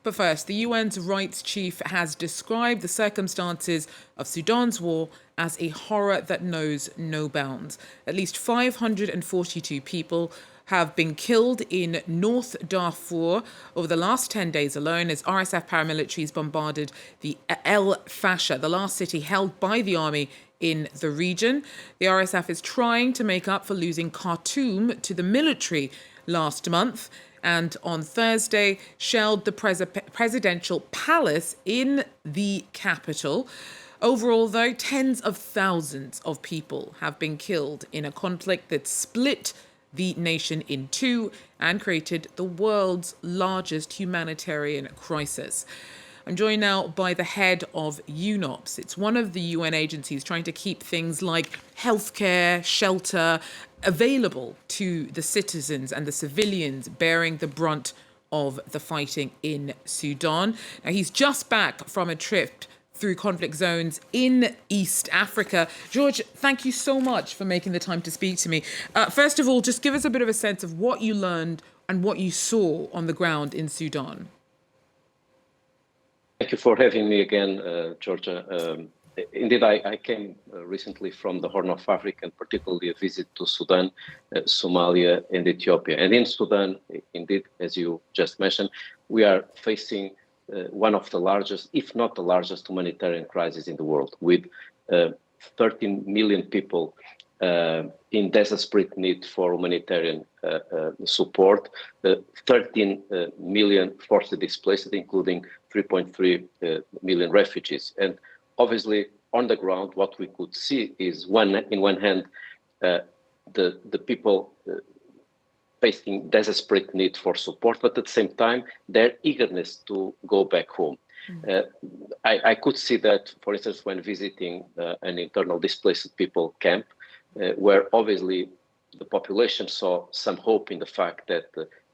But first, the UN's rights chief has described the circumstances of Sudan's war as a horror that knows no bounds. At least 542 people have been killed in North Darfur over the last 10 days alone as RSF paramilitaries bombarded the El Fasher, the last city held by the army in the region. The RSF is trying to make up for losing Khartoum to the military last month, and on Thursday shelled the presidential palace in the capital. Overall, though, tens of thousands of people have been killed in a conflict that split the nation in two and created the world's largest humanitarian crisis. I'm joined now by the head of UNOPS. It's one of the UN agencies trying to keep things like healthcare, shelter available to the citizens and the civilians bearing the brunt of the fighting in Sudan. Now, he's just back from a trip through conflict zones in East Africa. George, thank you so much for making the time to speak to me. First of all, just give us a bit of a sense of what you learned and what you saw on the ground in Sudan. Thank you for having me again, Georgia. Indeed, I came recently from the Horn of Africa, and particularly a visit to Sudan, Somalia, and Ethiopia. And in Sudan, indeed, as you just mentioned, we are facing one of the largest, if not the largest, humanitarian crisis in the world, with 13 million people in desperate need for humanitarian support, 13 million forcibly displaced, including 3.3 million refugees. And obviously, on the ground, what we could see is, in one hand, the people facing desperate need for support, but at the same time, their eagerness to go back home. I could see that, for instance, when visiting an internal displaced people camp, where obviously the population saw some hope in the fact that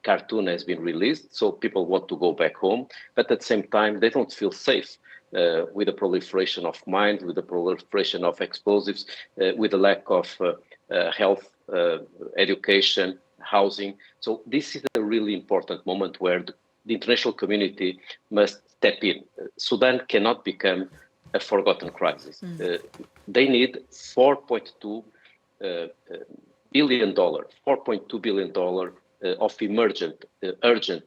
Khartoum has been released, so people want to go back home, but at the same time, they don't feel safe with the proliferation of mines, with the proliferation of explosives, with the lack of health, education, housing. So this is a really important moment where the international community must step in. Sudan cannot become a forgotten crisis. They need $4.2 billion of urgent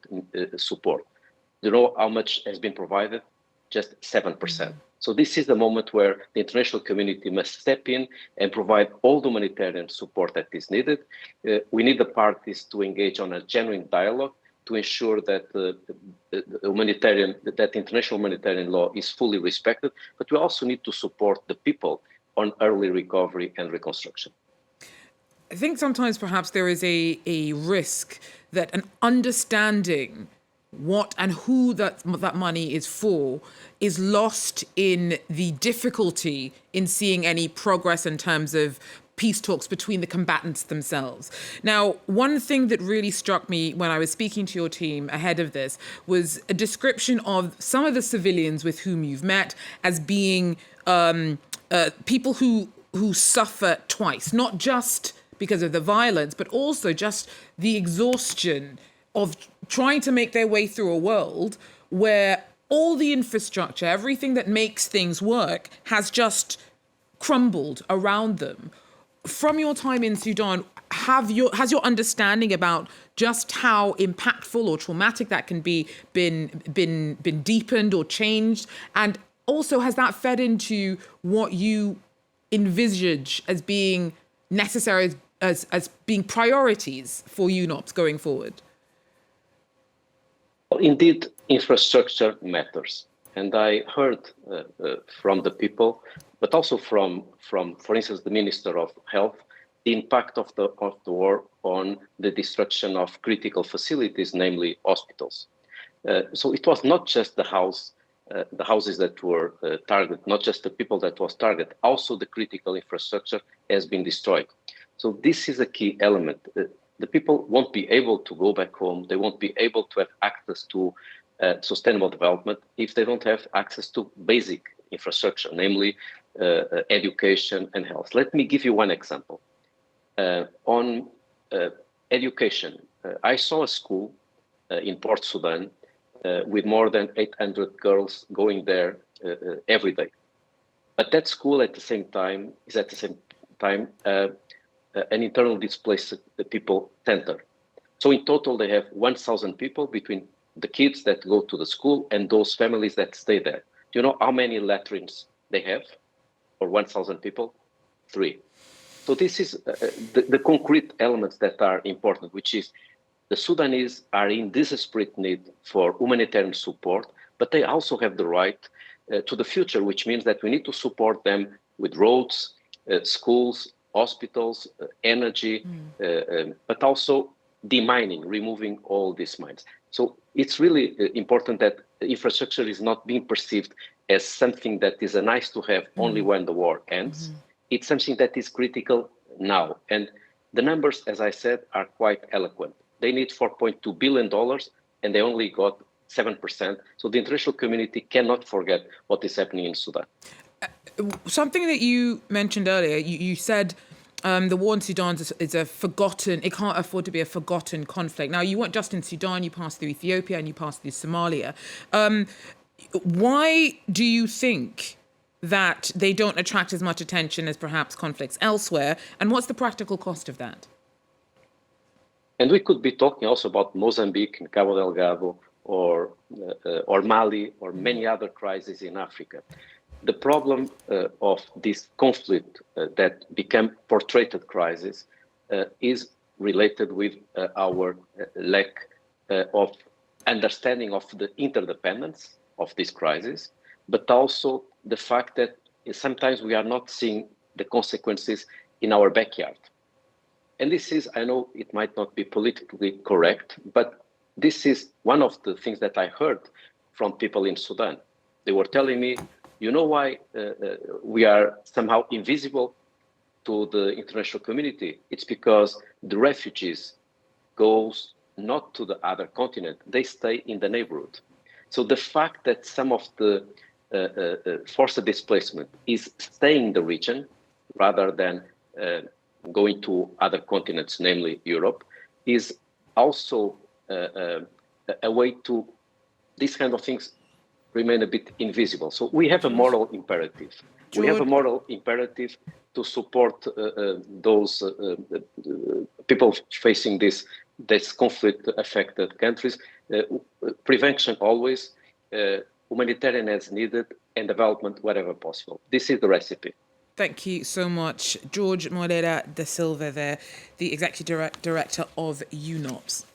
support. You know how much has been provided? Just 7%. So this is the moment where the international community must step in and provide all the humanitarian support that is needed. We need the parties to engage on a genuine dialogue to ensure that that international humanitarian law is fully respected, but we also need to support the people on early recovery and reconstruction. I think sometimes perhaps there is a risk that an understanding what and who that money is for is lost in the difficulty in seeing any progress in terms of peace talks between the combatants themselves. Now, one thing that really struck me when I was speaking to your team ahead of this was a description of some of the civilians with whom you've met as being people who suffer twice, not just because of the violence, but also just the exhaustion of trying to make their way through a world where all the infrastructure, everything that makes things work, has just crumbled around them. From your time in Sudan, has your understanding about just how impactful or traumatic that can be been deepened or changed? And also, has that fed into what you envisage as being necessary, as being priorities for UNOPS going forward? Indeed, infrastructure matters. And I heard from the people, but also from, for instance, the Minister of Health, the impact of the war on the destruction of critical facilities, namely hospitals. So it was not just the houses that were targeted, not just the people that was targeted, also the critical infrastructure has been destroyed. So this is a key element. The people won't be able to go back home. They won't be able to have access to sustainable development if they don't have access to basic infrastructure, namely education and health. Let me give you one example. On education, I saw a school in Port Sudan with more than 800 girls going there every day. But that school is at the same time an internal displaced people center. So in total, they have 1,000 people between the kids that go to the school and those families that stay there. Do you know how many latrines they have for 1,000 people? 3. So this is the concrete elements that are important, which is the Sudanese are in desperate need for humanitarian support, but they also have the right to the future, which means that we need to support them with roads, schools, hospitals, energy, but also demining, removing all these mines. So it's really important that the infrastructure is not being perceived as something that is a nice to have only when the war ends. It's something that is critical now. And the numbers, as I said, are quite eloquent. They need $4.2 billion and they only got 7%. So the international community cannot forget what is happening in Sudan. Something that you mentioned earlier, you said the war in Sudan is a forgotten, it can't afford to be a forgotten conflict. Now, you weren't just in Sudan, you passed through Ethiopia and you passed through Somalia. Why do you think that they don't attract as much attention as perhaps conflicts elsewhere? And what's the practical cost of that? And we could be talking also about Mozambique and Cabo Delgado or Mali or many other crises in Africa. The problem of this conflict that became portrayed crisis is related with our lack of understanding of the interdependence of this crisis, but also the fact that sometimes we are not seeing the consequences in our backyard. And this is, I know it might not be politically correct, but this is one of the things that I heard from people in Sudan. They were telling me, you know why we are somehow invisible to the international community? It's because the refugees goes not to the other continent, they stay in the neighborhood. So the fact that some of the forced displacement is staying in the region rather than going to other continents, namely Europe, is also a way to, these kind of things remain a bit invisible. So we have a moral imperative. We have a moral imperative to support those people facing this conflict-affected countries. Prevention always, humanitarian as needed, and development wherever possible. This is the recipe. Thank you so much. Jorge Moreira da Silva there, the Executive Director of UNOPS.